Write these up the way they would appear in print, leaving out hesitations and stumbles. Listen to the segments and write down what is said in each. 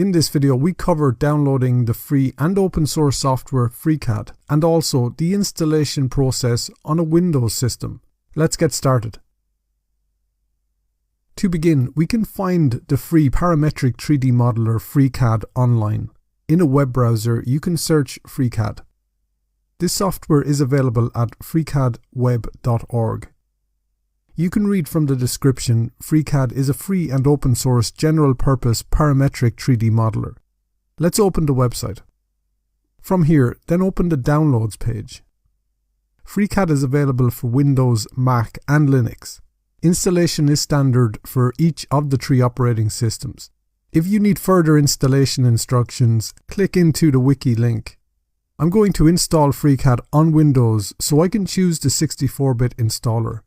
In this video, we cover downloading the free and open source software FreeCAD and also the installation process on a Windows system. Let's get started. To begin, we can find the free parametric 3D modeler FreeCAD online. In a web browser, you can search FreeCAD. This software is available at freecadweb.org. You can read from the description, FreeCAD is a free and open source general purpose parametric 3D modeler. Let's open the website. From here, then open the downloads page. FreeCAD is available for Windows, Mac and Linux. Installation is standard for each of the 3 operating systems. If you need further installation instructions, click into the wiki link. I'm going to install FreeCAD on Windows, so I can choose the 64-bit installer.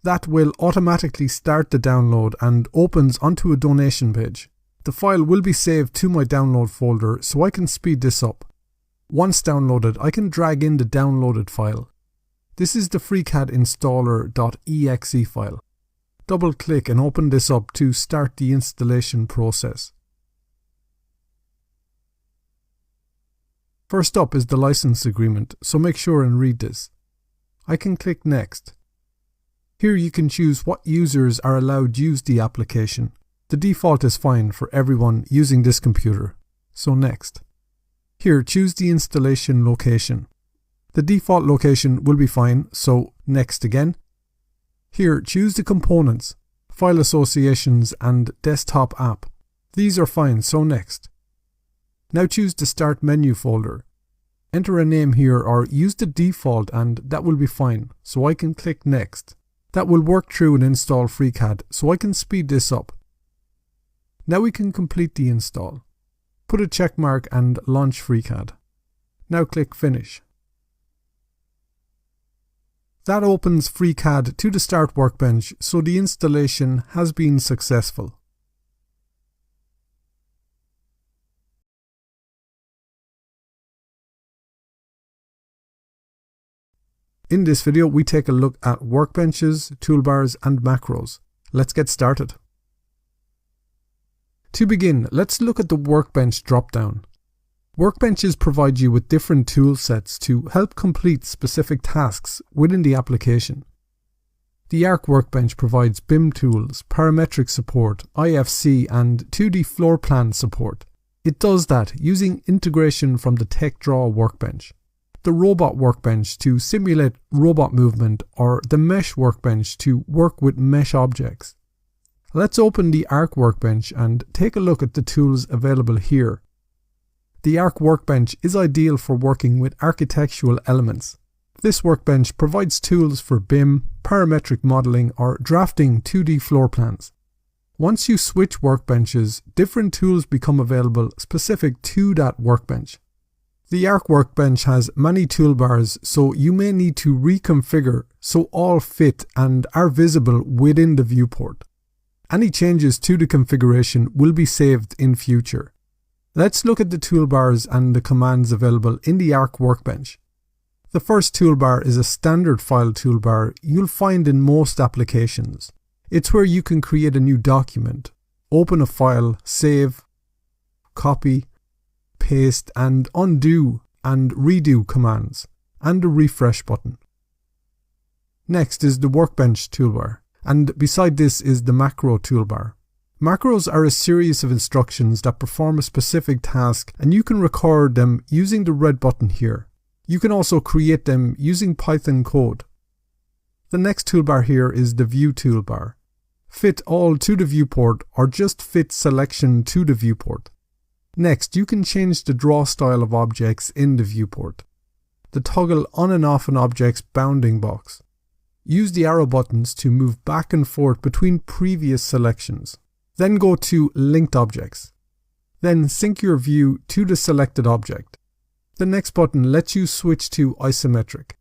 That will automatically start the download and opens onto a donation page. The file will be saved to my download folder, so I can speed this up. Once downloaded, I can drag in the downloaded file. This is the FreeCAD installer.exe file. Double click and open this up to start the installation process. First up is the license agreement, so make sure and read this. I can click Next. Here you can choose what users are allowed to use the application. The default is fine for everyone using this computer, so Next. Here choose the installation location. The default location will be fine, so Next again. Here choose the components, file associations and desktop app. These are fine, so Next. Now choose the Start menu folder. Enter a name here or use the default and that will be fine, so I can click Next. That will work through and install FreeCAD, so I can speed this up. Now we can complete the install. Put a check mark and launch FreeCAD. Now click Finish. That opens FreeCAD to the Start workbench, so the installation has been successful. In this video, we take a look at workbenches, toolbars and macros. Let's get started. To begin, let's look at the workbench dropdown. Workbenches provide you with different tool sets to help complete specific tasks within the application. The Arc workbench provides BIM tools, parametric support, IFC and 2D floor plan support. It does that using integration from the TechDraw workbench. The robot workbench to simulate robot movement, or the mesh workbench to work with mesh objects. Let's open the Arc workbench and take a look at the tools available here. The Arc workbench is ideal for working with architectural elements. This workbench provides tools for BIM, parametric modeling or drafting 2D floor plans. Once you switch workbenches, different tools become available specific to that workbench. The Arc workbench has many toolbars, so you may need to reconfigure so all fit and are visible within the viewport. Any changes to the configuration will be saved in future. Let's look at the toolbars and the commands available in the Arc workbench. The first toolbar is a standard file toolbar you'll find in most applications. It's where you can create a new document, open a file, save, copy, paste and undo and redo commands, and a refresh button. Next is the workbench toolbar, and beside this is the macro toolbar. Macros are a series of instructions that perform a specific task, and you can record them using the red button here. You can also create them using Python code. The next toolbar here is the view toolbar. Fit all to the viewport or just fit selection to the viewport. Next, you can change the draw style of objects in the viewport. The toggle on and off an object's bounding box. Use the arrow buttons to move back and forth between previous selections. Then go to Linked Objects. Then sync your view to the selected object. The next button lets you switch to isometric.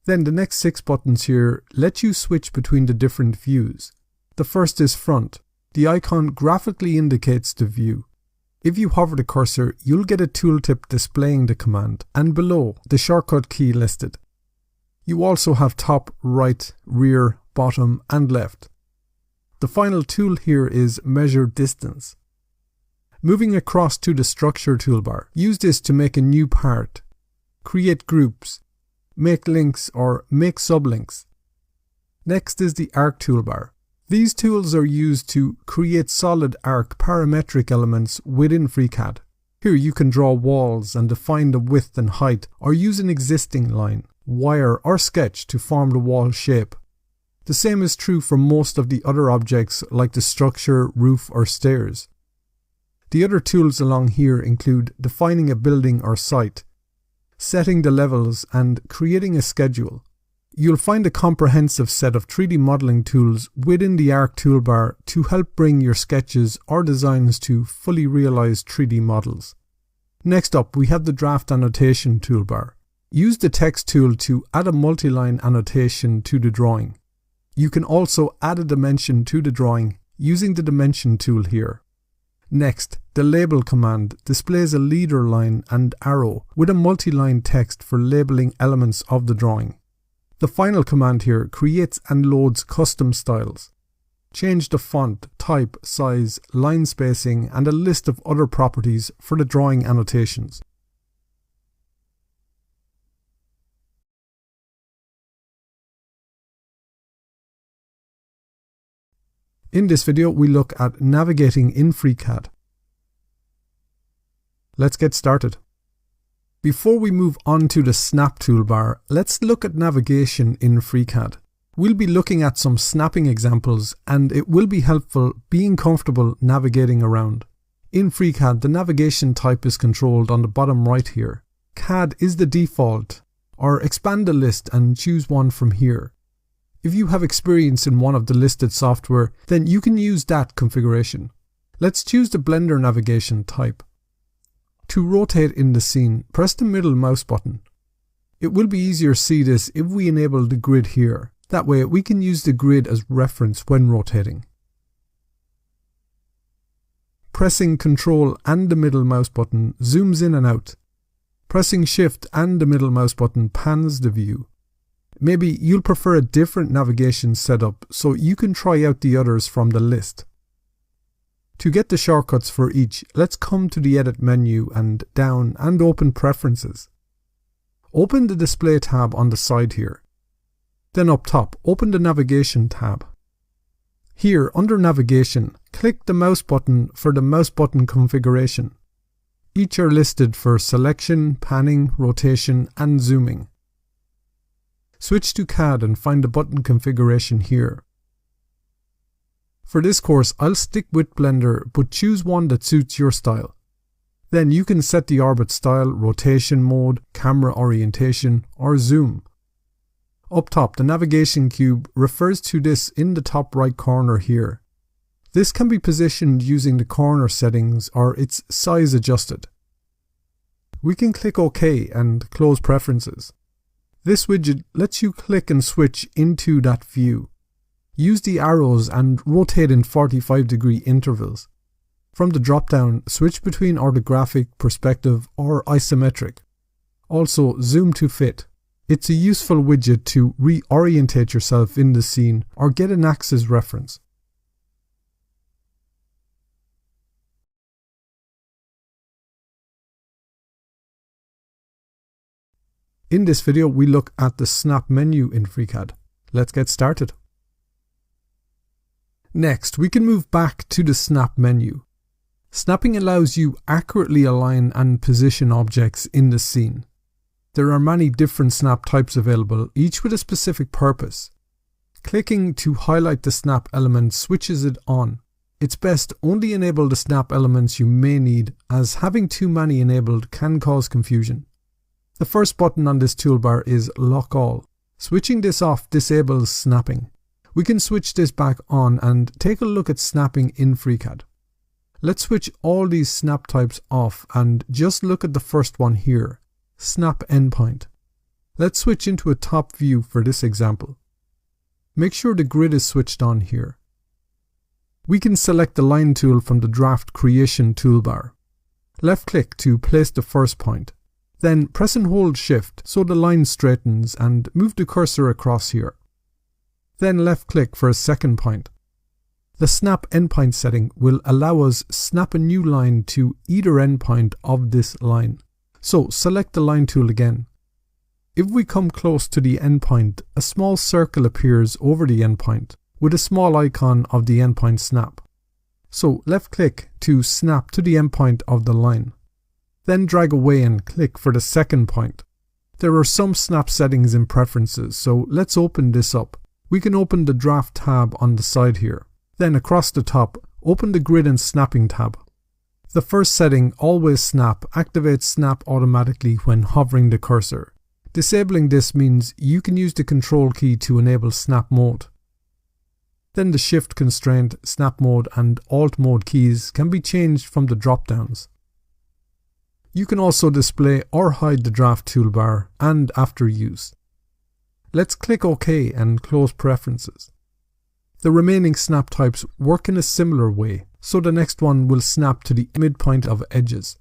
Then the next 6 buttons here let you switch between the different views. The first is Front. The icon graphically indicates the view. If you hover the cursor, you'll get a tooltip displaying the command, and below, the shortcut key listed. You also have top, right, rear, bottom, and left. The final tool here is Measure Distance. Moving across to the Structure toolbar, use this to make a new part, create groups, make links or make sublinks. Next is the Arc toolbar. These tools are used to create solid arc parametric elements within FreeCAD. Here you can draw walls and define the width and height, or use an existing line, wire or sketch to form the wall shape. The same is true for most of the other objects like the structure, roof or stairs. The other tools along here include defining a building or site, setting the levels and creating a schedule. You'll find a comprehensive set of 3D modeling tools within the Arc toolbar to help bring your sketches or designs to fully realized 3D models. Next up, we have the Draft Annotation toolbar. Use the Text tool to add a multi-line annotation to the drawing. You can also add a dimension to the drawing using the Dimension tool here. Next, the Label command displays a leader line and arrow with a multi-line text for labeling elements of the drawing. The final command here creates and loads custom styles. Change the font, type, size, line spacing, and a list of other properties for the drawing annotations. In this video, we look at navigating in FreeCAD. Let's get started. Before we move on to the Snap toolbar, let's look at navigation in FreeCAD. We'll be looking at some snapping examples, and it will be helpful being comfortable navigating around. In FreeCAD, the navigation type is controlled on the bottom right here. CAD is the default, or expand the list and choose one from here. If you have experience in one of the listed software, then you can use that configuration. Let's choose the Blender navigation type. To rotate in the scene, press the middle mouse button. It will be easier to see this if we enable the grid here. That way we can use the grid as reference when rotating. Pressing Ctrl and the middle mouse button zooms in and out. Pressing Shift and the middle mouse button pans the view. Maybe you'll prefer a different navigation setup, so you can try out the others from the list. To get the shortcuts for each, let's come to the Edit menu and down and open Preferences. Open the Display tab on the side here. Then up top, open the Navigation tab. Here, under Navigation, click the mouse button for the mouse button configuration. Each are listed for selection, panning, rotation, and zooming. Switch to CAD and find the button configuration here. For this course, I'll stick with Blender, but choose one that suits your style. Then you can set the orbit style, rotation mode, camera orientation, or zoom. Up top, the navigation cube refers to this in the top right corner here. This can be positioned using the corner settings or its size adjusted. We can click OK and close Preferences. This widget lets you click and switch into that view. Use the arrows and rotate in 45-degree intervals. From the drop-down, switch between orthographic, perspective, or isometric. Also, zoom to fit. It's a useful widget to reorientate yourself in the scene or get an axis reference. In this video, we look at the Snap menu in FreeCAD. Let's get started. Next, we can move back to the Snap menu. Snapping allows you accurately align and position objects in the scene. There are many different snap types available, each with a specific purpose. Clicking to highlight the snap element switches it on. It's best only enable the snap elements you may need, as having too many enabled can cause confusion. The first button on this toolbar is Lock All. Switching this off disables snapping. We can switch this back on and take a look at snapping in FreeCAD. Let's switch all these snap types off and just look at the first one here, Snap Endpoint. Let's switch into a top view for this example. Make sure the grid is switched on here. We can select the Line tool from the Draft Creation toolbar. Left click to place the first point. Then press and hold Shift so the line straightens and move the cursor across here. Then left click for a second point. The snap endpoint setting will allow us snap a new line to either endpoint of this line. So select the line tool again. If we come close to the endpoint, a small circle appears over the endpoint with a small icon of the endpoint snap. So left click to snap to the endpoint of the line. Then drag away and click for the second point. There are some snap settings in preferences, so let's open this up. We can open the draft tab on the side here. Then across the top, open the grid and snapping tab. The first setting, always snap, activates snap automatically when hovering the cursor. Disabling this means you can use the control key to enable snap mode. Then the shift constraint, snap mode and alt mode keys can be changed from the drop downs. You can also display or hide the draft toolbar and after use. Let's click OK and close preferences. The remaining snap types work in a similar way, so the next one will snap to the midpoint of edges.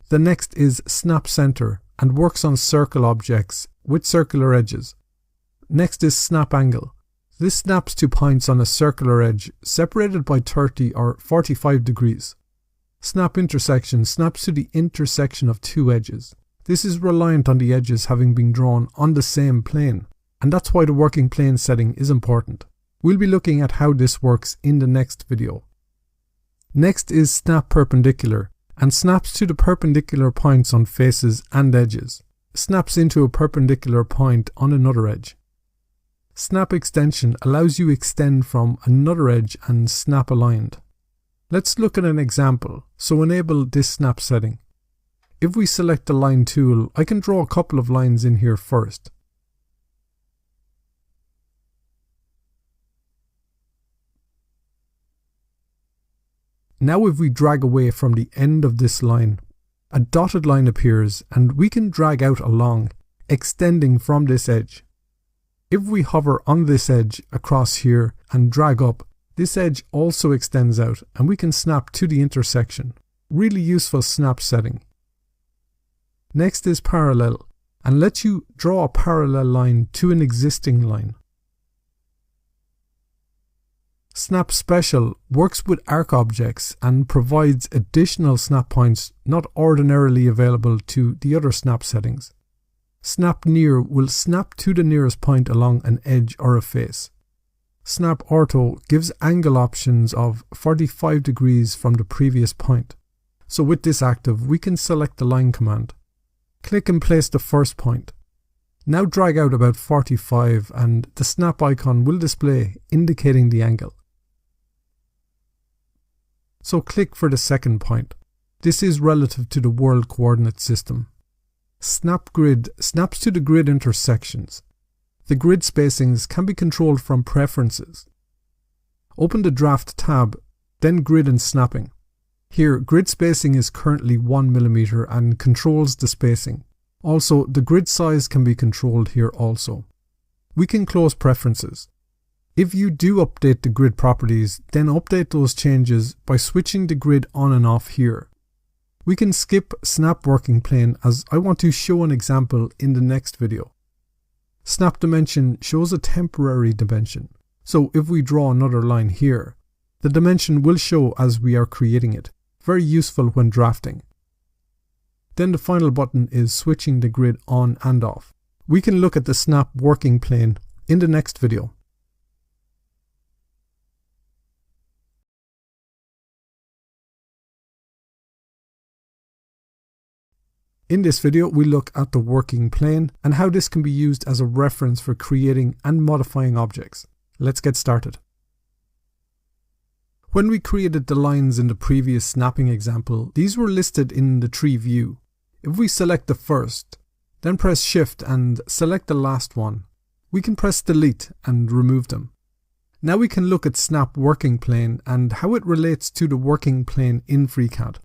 The next is snap center and works on circle objects with circular edges. Next is snap angle. This snaps to points on a circular edge separated by 30 or 45 degrees. Snap intersection snaps to the intersection of two edges. This is reliant on the edges having been drawn on the same plane, and that's why the working plane setting is important. We'll be looking at how this works in the next video. Next is snap perpendicular and snaps to the perpendicular points on faces and edges. Snaps into a perpendicular point on another edge. Snap extension allows you extend from another edge and snap aligned. Let's look at an example, so enable this snap setting. If we select the line tool, I can draw a couple of lines in here first. Now if we drag away from the end of this line, a dotted line appears and we can drag out along, extending from this edge. If we hover on this edge across here and drag up, this edge also extends out and we can snap to the intersection. Really useful snap setting. Next is parallel and lets you draw a parallel line to an existing line. Snap Special works with arc objects and provides additional snap points not ordinarily available to the other snap settings. Snap Near will snap to the nearest point along an edge or a face. Snap Ortho gives angle options of 45 degrees from the previous point. So with this active, we can select the line command. Click and place the first point. Now drag out about 45 and the snap icon will display, indicating the angle. So click for the second point. This is relative to the world coordinate system. Snap Grid snaps to the grid intersections. The grid spacings can be controlled from preferences. Open the draft tab, then grid and snapping. Here, grid spacing is currently 1 mm and controls the spacing. Also, the grid size can be controlled here also. We can close preferences. If you do update the grid properties, then update those changes by switching the grid on and off here. We can skip Snap Working Plane as I want to show an example in the next video. Snap Dimension shows a temporary dimension. So if we draw another line here, the dimension will show as we are creating it. Very useful when drafting. Then the final button is switching the grid on and off. We can look at the Snap Working Plane in the next video. In this video, we look at the working plane and how this can be used as a reference for creating and modifying objects. Let's get started. When we created the lines in the previous snapping example, these were listed in the tree view. If we select the first, then press Shift and select the last one, we can press Delete and remove them. Now we can look at Snap Working Plane and how it relates to the working plane in FreeCAD.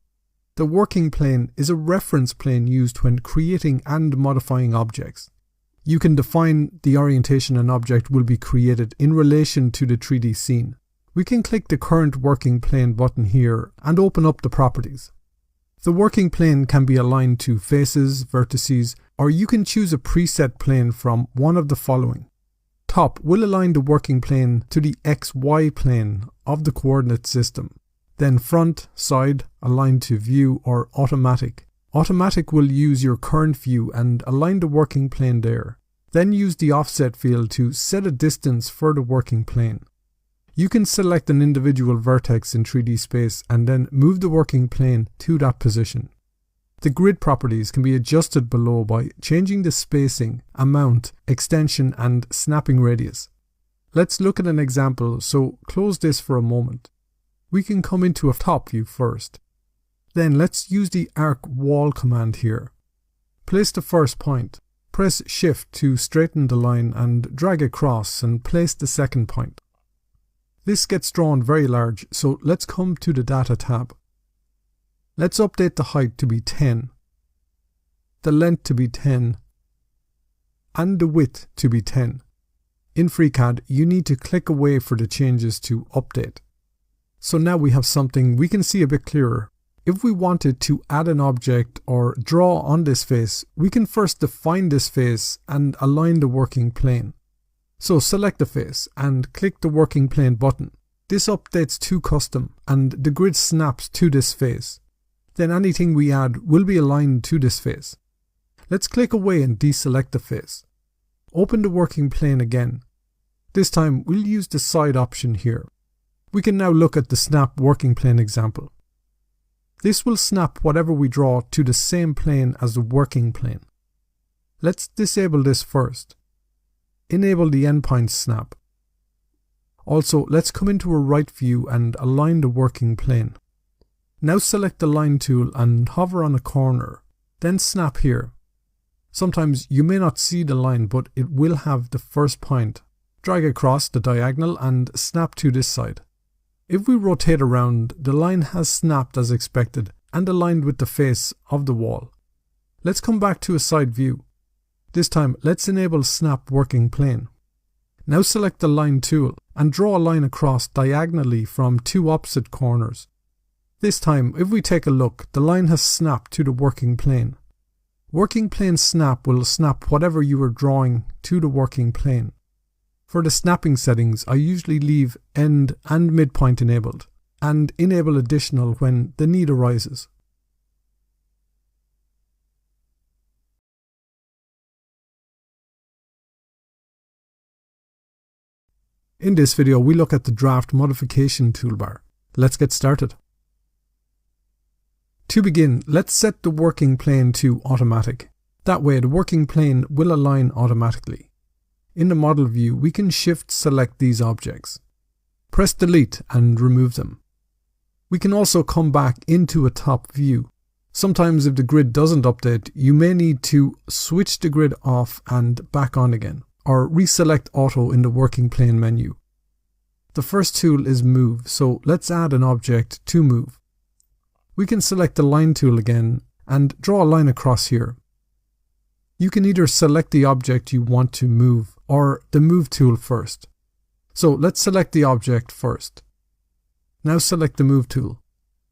The working plane is a reference plane used when creating and modifying objects. You can define the orientation an object will be created in relation to the 3D scene. We can click the current working plane button here and open up the properties. The working plane can be aligned to faces, vertices, or you can choose a preset plane from one of the following. Top will align the working plane to the XY plane of the coordinate system. Then front, side, align to view or automatic. Automatic will use your current view and align the working plane there. Then use the offset field to set a distance for the working plane. You can select an individual vertex in 3D space and then move the working plane to that position. The grid properties can be adjusted below by changing the spacing, amount, extension and snapping radius. Let's look at an example, so close this for a moment. We can come into a top view first. Then let's use the arc wall command here. Place the first point. Press Shift to straighten the line and drag across and place the second point. This gets drawn very large, so let's come to the Data tab. Let's update the height to be 10, the length to be 10, and the width to be 10. In FreeCAD, you need to click away for the changes to update. So now we have something we can see a bit clearer. If we wanted to add an object or draw on this face, we can first define this face and align the working plane. So select the face and click the working plane button. This updates to custom and the grid snaps to this face. Then anything we add will be aligned to this face. Let's click away and deselect the face. Open the working plane again. This time we'll use the side option here. We can now look at the snap working plane example. This will snap whatever we draw to the same plane as the working plane. Let's disable this first. Enable the endpoint snap. Also, let's come into a right view and align the working plane. Now select the line tool and hover on a corner, then snap here. Sometimes you may not see the line, but it will have the first point. Drag across the diagonal and snap to this side. If we rotate around, the line has snapped as expected and aligned with the face of the wall. Let's come back to a side view. This time, let's enable Snap Working Plane. Now select the Line tool and draw a line across diagonally from two opposite corners. This time, if we take a look, the line has snapped to the working plane. Working Plane Snap will snap whatever you are drawing to the working plane. For the snapping settings, I usually leave end and midpoint enabled, and enable additional when the need arises. In this video, we look at the Draft Modification toolbar. Let's get started. To begin, let's set the working plane to automatic. That way, the working plane will align automatically. In the model view, we can shift select these objects. Press delete and remove them. We can also come back into a top view. Sometimes if the grid doesn't update, you may need to switch the grid off and back on again, or reselect auto in the working plane menu. The first tool is move, so let's add an object to move. We can select the line tool again and draw a line across here. You can either select the object you want to move or the move tool first. So let's select the object first. Now select the move tool.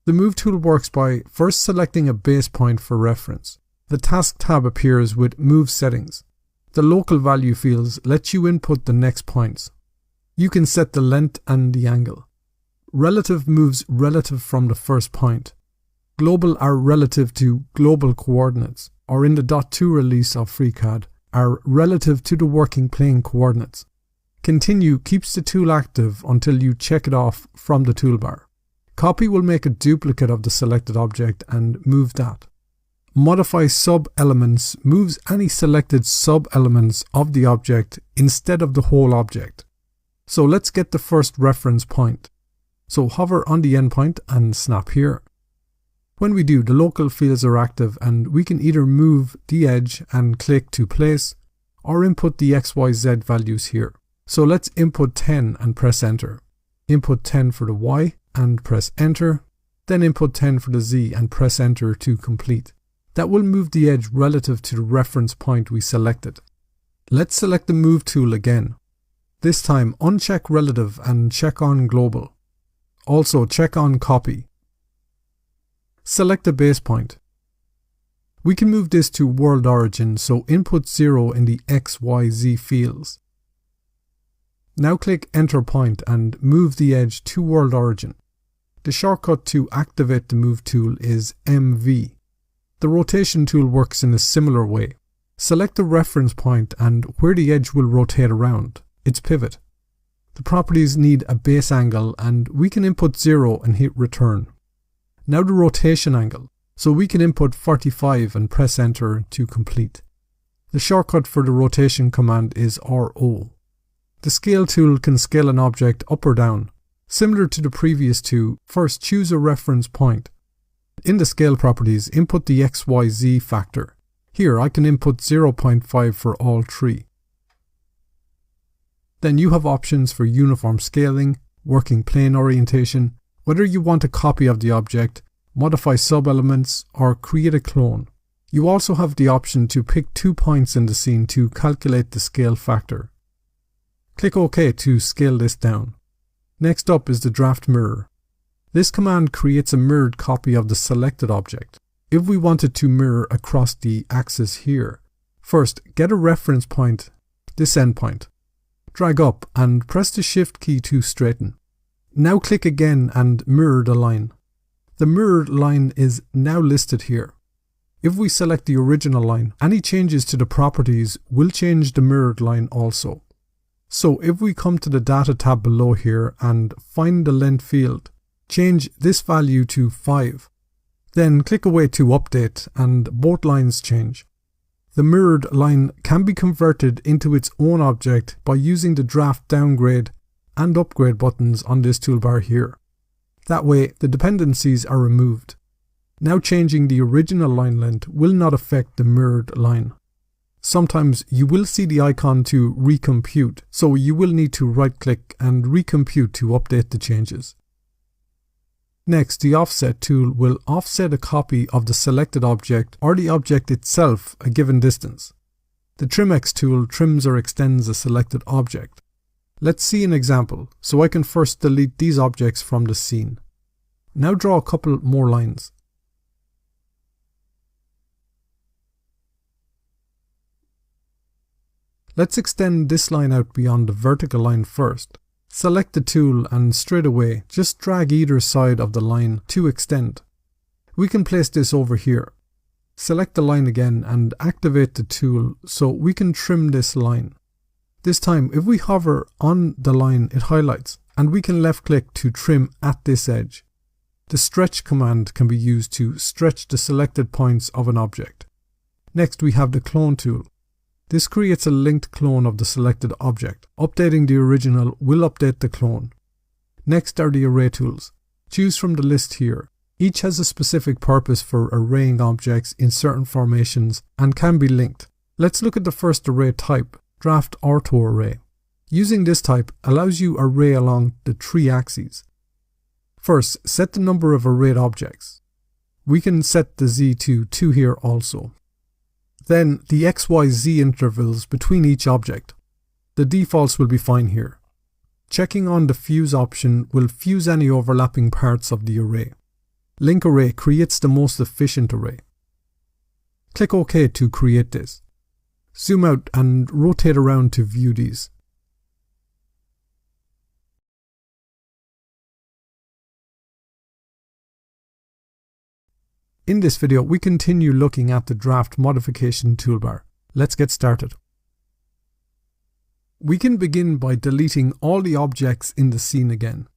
The move tool works by first selecting a base point for reference. The task tab appears with move settings. The local value fields let you input the next points. You can set the length and the angle. Relative moves relative from the first point. Global are relative to global coordinates, or in the .2 release of FreeCAD, are relative to the working plane coordinates. Continue keeps the tool active until you check it off from the toolbar. Copy will make a duplicate of the selected object and move that. Modify sub-elements moves any selected sub-elements of the object instead of the whole object. So let's get the first reference point. So hover on the endpoint and snap here. When we do, the local fields are active and we can either move the edge and click to place or input the XYZ values here. So let's input 10 and press enter. Input 10 for the Y and press enter. Then input 10 for the Z and press enter to complete. That will move the edge relative to the reference point we selected. Let's select the move tool again. This time uncheck relative and check on global. Also check on copy. Select a base point. We can move this to world origin, so input 0 in the X, Y, Z fields. Now click Enter Point and move the edge to World Origin. The shortcut to activate the Move tool is MV. The rotation tool works in a similar way. Select the reference point and where the edge will rotate around, its pivot. The properties need a base angle and we can input 0 and hit return. Now the rotation angle, so we can input 45 and press enter to complete. The shortcut for the rotation command is RO. The scale tool can scale an object up or down. Similar to the previous two, first choose a reference point. In the scale properties, input the XYZ factor. Here I can input 0.5 for all three. Then you have options for uniform scaling, working plane orientation, whether you want a copy of the object, modify sub-elements, or create a clone. You also have the option to pick 2 points in the scene to calculate the scale factor. Click OK to scale this down. Next up is the draft mirror. This command creates a mirrored copy of the selected object. If we wanted to mirror across the axis here, first get a reference point, this endpoint. Drag up and press the Shift key to straighten. Now click again and mirror the line. The mirrored line is now listed here. If we select the original line, any changes to the properties will change the mirrored line also. So if we come to the data tab below here and find the length field, change this value to 5. Then click away to update and both lines change. The mirrored line can be converted into its own object by using the draft downgrade and upgrade buttons on this toolbar here. That way the dependencies are removed. Now changing the original line length will not affect the mirrored line. Sometimes you will see the icon to recompute, so you will need to right click and recompute to update the changes. Next, the offset tool will offset a copy of the selected object or the object itself a given distance. The Trim-X tool trims or extends a selected object. Let's see an example, so I can first delete these objects from the scene. Now draw a couple more lines. Let's extend this line out beyond the vertical line first. Select the tool and straight away just drag either side of the line to extend. We can place this over here. Select the line again and activate the tool so we can trim this line. This time if we hover on the line it highlights and we can left click to trim at this edge. The stretch command can be used to stretch the selected points of an object. Next we have the clone tool. This creates a linked clone of the selected object. Updating the original will update the clone. Next are the array tools. Choose from the list here. Each has a specific purpose for arraying objects in certain formations and can be linked. Let's look at the first array type, draft ortho array. Using this type allows you array along the 3 axes. First, set the number of arrayed objects. We can set the Z to 2 here also. Then the XYZ intervals between each object. The defaults will be fine here. Checking on the fuse option will fuse any overlapping parts of the array. Link array creates the most efficient array. Click OK to create this. Zoom out and rotate around to view these. In this video, we continue looking at the draft modification toolbar. Let's get started. We can begin by deleting all the objects in the scene again.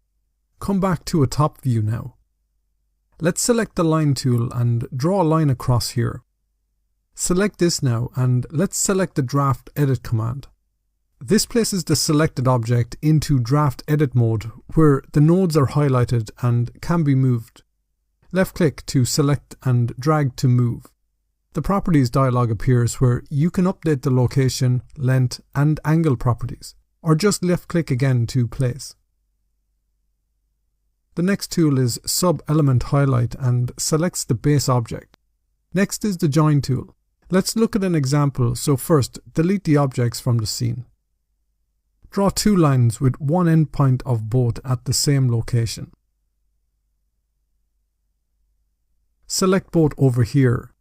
Come back to a top view now. Let's select the line tool and draw a line across here. Select this now and let's select the draft edit command. This places the selected object into draft edit mode where the nodes are highlighted and can be moved. Left click to select and drag to move. The properties dialog appears where you can update the location, length and angle properties, or just left click again to place. The next tool is sub element highlight and selects the base object. Next is the join tool. Let's look at an example, so first delete the objects from the scene. Draw 2 lines with one endpoint of both at the same location. Select both over here.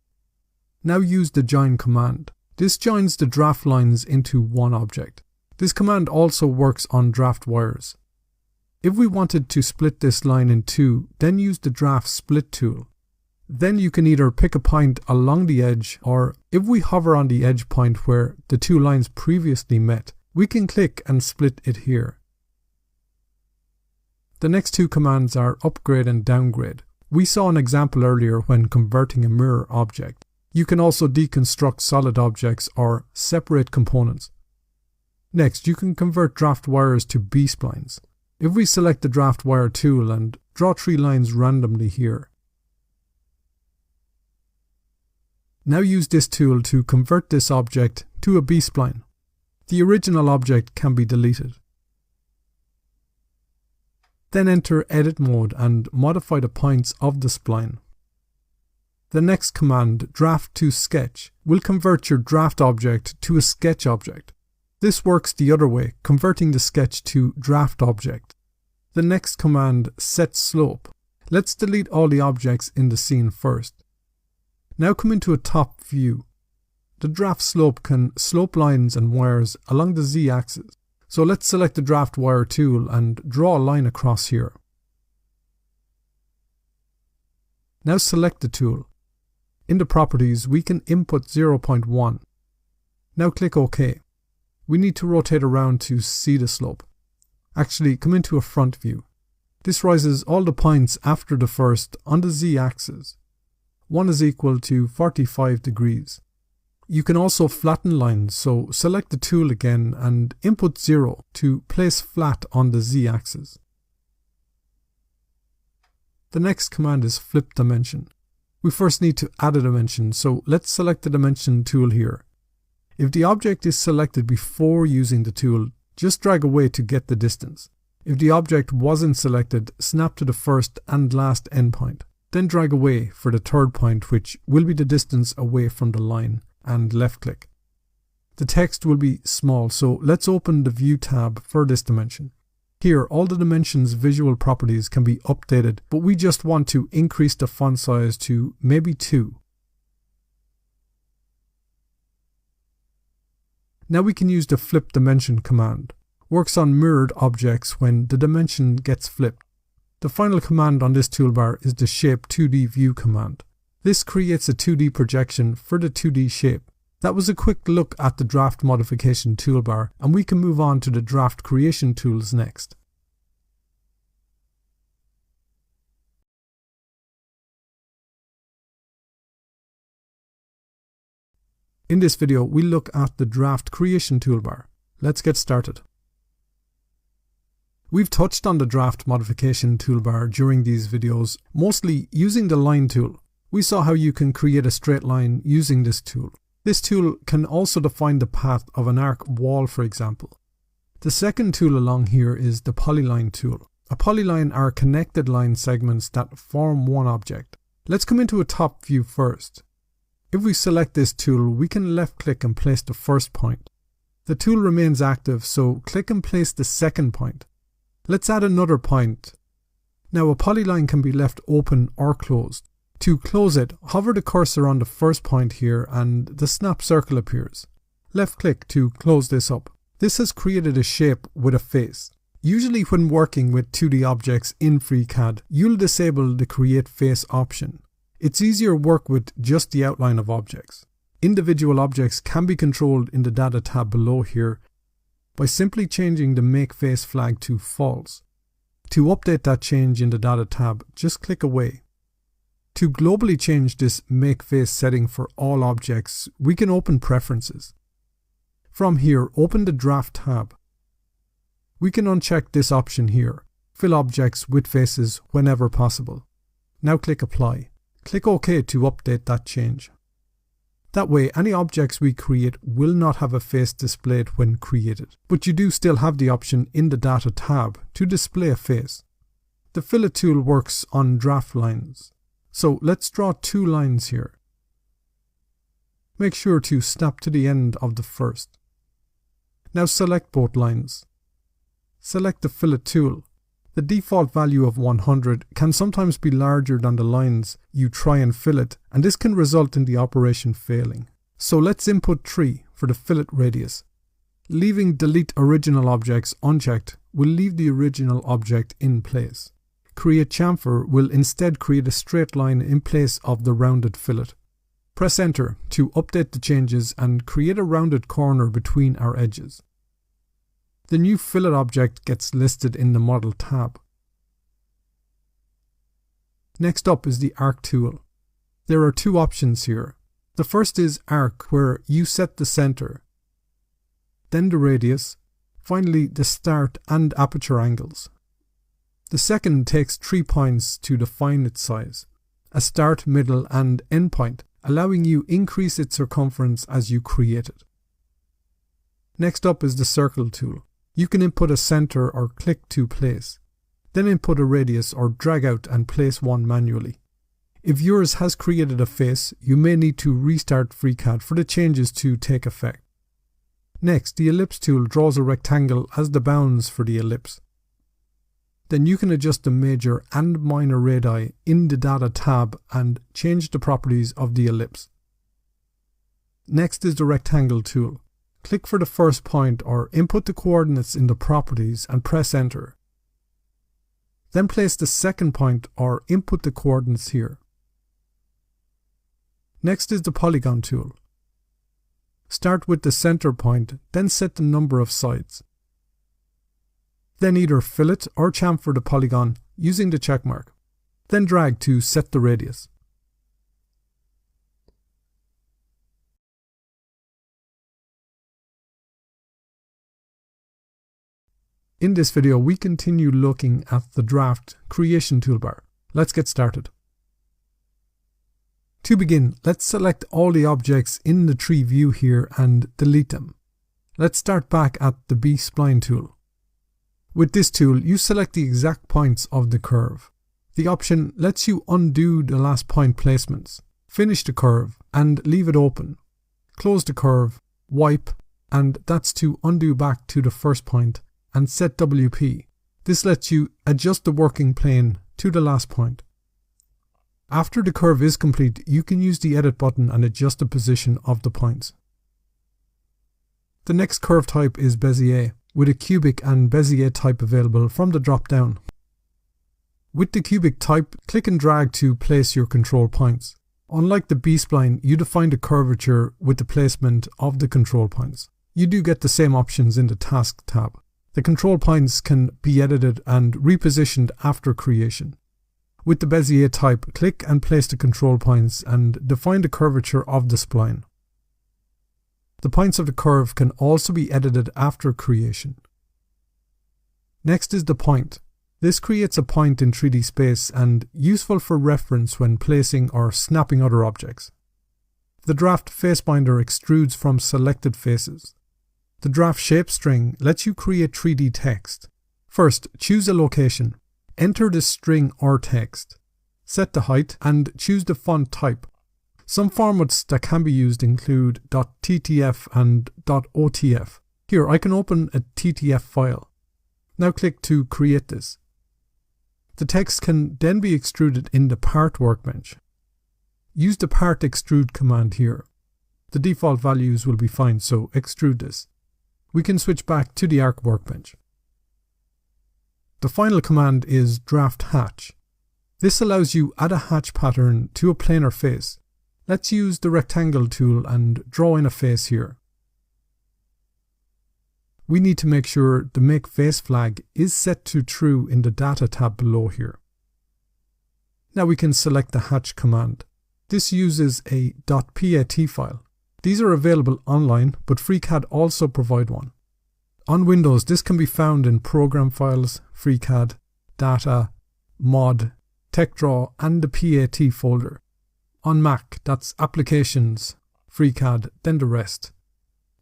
Now use the join command. This joins the draft lines into one object. This command also works on draft wires. If we wanted to split this line in two, then use the draft split tool. Then you can either pick a point along the edge, or if we hover on the edge point where the two lines previously met, we can click and split it here. The next two commands are upgrade and downgrade. We saw an example earlier when converting a mirror object. You can also deconstruct solid objects or separate components. Next, you can convert draft wires to B-splines. If we select the draft wire tool and draw 3 lines randomly here. Now use this tool to convert this object to a B-spline. The original object can be deleted. Then enter edit mode and modify the points of the spline. The next command, draft to sketch, will convert your draft object to a sketch object. This works the other way, converting the sketch to draft object. The next command, set slope. Let's delete all the objects in the scene first. Now come into a top view. The draft slope can slope lines and wires along the z-axis. So let's select the draft wire tool and draw a line across here. Now select the tool. In the properties, we can input 0.1. Now click OK. We need to rotate around to see the slope. Actually, come into a front view. This rises all the points after the first on the z-axis. 1 is equal to 45 degrees. You can also flatten lines, so select the tool again and input 0 to place flat on the z-axis. The next command is flip dimension. We first need to add a dimension, so let's select the dimension tool here. If the object is selected before using the tool, just drag away to get the distance. If the object wasn't selected, snap to the first and last endpoint. Then drag away for the third point, which will be the distance away from the line, and left click. The text will be small, so let's open the View tab for this dimension. Here, all the dimensions visual properties can be updated, but we just want to increase the font size to maybe 2. Now we can use the flip dimension command. Works on mirrored objects when the dimension gets flipped. The final command on this toolbar is the Shape 2D View command. This creates a 2D projection for the 2D shape. That was a quick look at the draft modification toolbar, and we can move on to the draft creation tools next. In this video, we'll look at the draft creation toolbar. Let's get started. We've touched on the draft modification toolbar during these videos, mostly using the line tool. We saw how you can create a straight line using this tool. This tool can also define the path of an arc wall, for example. The second tool along here is the polyline tool. A polyline are connected line segments that form one object. Let's come into a top view first. If we select this tool, we can left click and place the first point. The tool remains active, so click and place the second point. Let's add another point. Now a polyline can be left open or closed. To close it, hover the cursor on the first point here and the snap circle appears. Left click to close this up. This has created a shape with a face. Usually when working with 2D objects in FreeCAD, you'll disable the Create Face option. It's easier to work with just the outline of objects. Individual objects can be controlled in the Data tab below here by simply changing the Make Face flag to false. To update that change in the Data tab, just click away. To globally change this Make Face setting for all objects, we can open Preferences. From here, open the Draft tab. We can uncheck this option here, Fill Objects with Faces whenever possible. Now click Apply. Click OK to update that change. That way, any objects we create will not have a face displayed when created, but you do still have the option in the Data tab to display a face. The Fillet tool works on draft lines. So let's draw 2 lines here. Make sure to snap to the end of the first. Now select both lines. Select the Fillet tool. The default value of 100 can sometimes be larger than the lines you try and fillet, and this can result in the operation failing. So let's input 3 for the fillet radius. Leaving Delete Original Objects unchecked will leave the original object in place. Create Chamfer will instead create a straight line in place of the rounded fillet. Press Enter to update the changes and create a rounded corner between our edges. The new fillet object gets listed in the Model tab. Next up is the Arc tool. There are two options here. The first is Arc, where you set the center, then the radius, finally the start and aperture angles. The second takes 3 points to define its size, a start, middle and end point, allowing you increase its circumference as you create it. Next up is the Circle tool. You can input a center or click to place, then input a radius or drag out and place one manually. If yours has created a face, you may need to restart FreeCAD for the changes to take effect. Next, the Ellipse tool draws a rectangle as the bounds for the ellipse. Then you can adjust the major and minor radii in the Data tab and change the properties of the ellipse. Next is the Rectangle tool. Click for the first point or input the coordinates in the properties and press Enter. Then place the second point or input the coordinates here. Next is the Polygon tool. Start with the center point, then set the number of sides. Then either fillet or chamfer the polygon using the check mark. Then drag to set the radius. In this video, we continue looking at the Draft Creation toolbar. Let's get started. To begin, let's select all the objects in the tree view here and delete them. Let's start back at the B-Spline tool. With this tool, you select the exact points of the curve. The option lets you undo the last point placements, finish the curve and leave it open. Close the curve, wipe, and that's to undo back to the first point and set WP. This lets you adjust the working plane to the last point. After the curve is complete, you can use the Edit button and adjust the position of the points. The next curve type is Bezier, with a cubic and Bezier type available from the drop-down. With the cubic type, click and drag to place your control points. Unlike the B-Spline, you define the curvature with the placement of the control points. You do get the same options in the Task tab. The control points can be edited and repositioned after creation. With the Bezier type, click and place the control points and define the curvature of the spline. The points of the curve can also be edited after creation. Next is the point. This creates a point in 3D space and useful for reference when placing or snapping other objects. The Draft Face Binder extrudes from selected faces. The Draft Shape string lets you create 3D text. First, choose a location. Enter the string or text. Set the height and choose the font type. Some formats that can be used include .ttf and .otf. Here, I can open a TTF file. Now click to create this. The text can then be extruded in the Part workbench. Use the Part Extrude command here. The default values will be fine, so extrude this. We can switch back to the Arc workbench. The final command is Draft Hatch. This allows you add a hatch pattern to a planar face. Let's use the Rectangle tool and draw in a face here. We need to make sure the Make Face flag is set to True in the Data tab below here. Now we can select the Hatch command. This uses a .pat file. These are available online, but FreeCAD also provide one. On Windows, this can be found in Program Files, FreeCAD, Data, Mod, TechDraw and the PAT folder. On Mac, that's Applications, FreeCAD, then the rest.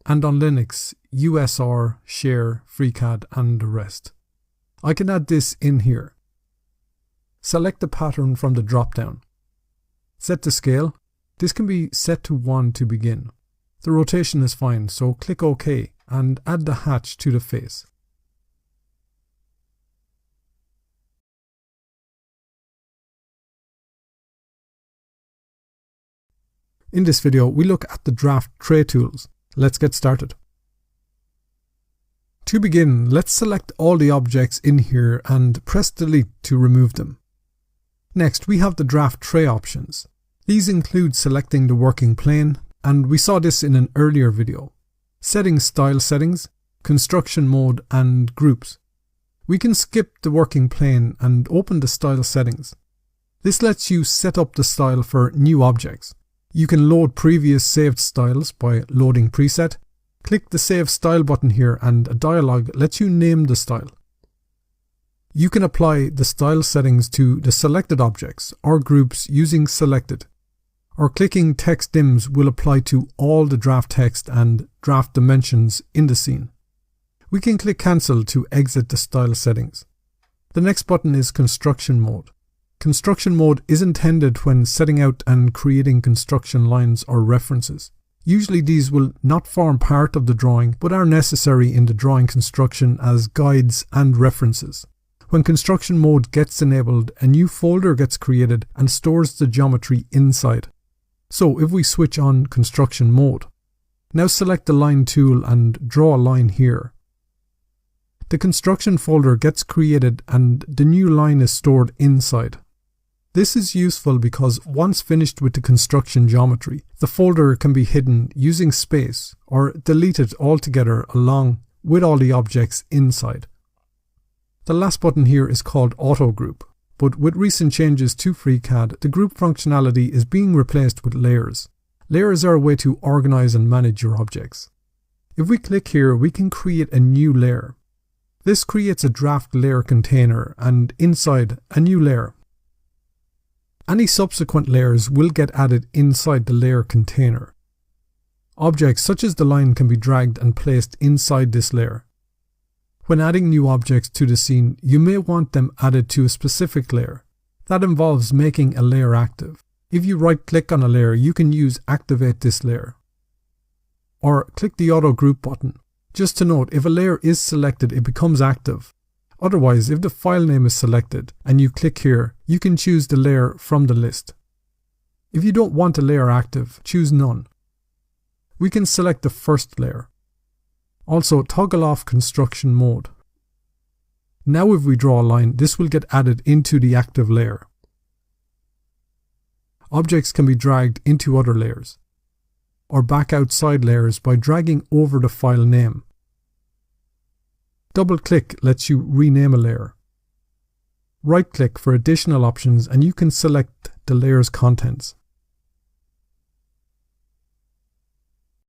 And on Linux, USR, Share, FreeCAD and the rest. I can add this in here. Select the pattern from the drop-down. Set the scale. This can be set to 1 to begin. The rotation is fine, so click OK and add the hatch to the face. In this video, we look at the Draft Tray tools. Let's get started. To begin, let's select all the objects in here and press delete to remove them. Next, we have the draft tray options. These include selecting the working plane, and we saw this in an earlier video. Setting style settings, construction mode, and groups. We can skip the working plane and open the style settings. This lets you set up the style for new objects. You can load previous saved styles by loading preset. Click the Save Style button here and a dialog lets you name the style. You can apply the style settings to the selected objects or groups using Selected, or clicking Text Dims will apply to all the draft text and draft dimensions in the scene. We can click Cancel to exit the style settings. The next button is Construction Mode. Construction mode is intended when setting out and creating construction lines or references. Usually these will not form part of the drawing but are necessary in the drawing construction as guides and references. When construction mode gets enabled, a new folder gets created and stores the geometry inside. So if we switch on construction mode, now select the line tool and draw a line here. The construction folder gets created and the new line is stored inside. This is useful because once finished with the construction geometry, the folder can be hidden using space or deleted altogether along with all the objects inside. The last button here is called Auto Group, but with recent changes to FreeCAD, the group functionality is being replaced with layers. Layers are a way to organize and manage your objects. If we click here, we can create a new layer. This creates a draft layer container and inside a new layer. Any subsequent layers will get added inside the layer container. Objects such as the line can be dragged and placed inside this layer. When adding new objects to the scene, you may want them added to a specific layer. That involves making a layer active. If you right-click on a layer, you can use Activate this layer. Or click the Auto Group button. Just to note, if a layer is selected, it becomes active. Otherwise, if the file name is selected and you click here, you can choose the layer from the list. If you don't want a layer active, choose None. We can select the first layer. Also, toggle off construction mode. Now if we draw a line, this will get added into the active layer. Objects can be dragged into other layers, or back outside layers by dragging over the file name. Double-click lets you rename a layer. Right-click for additional options and you can select the layer's contents.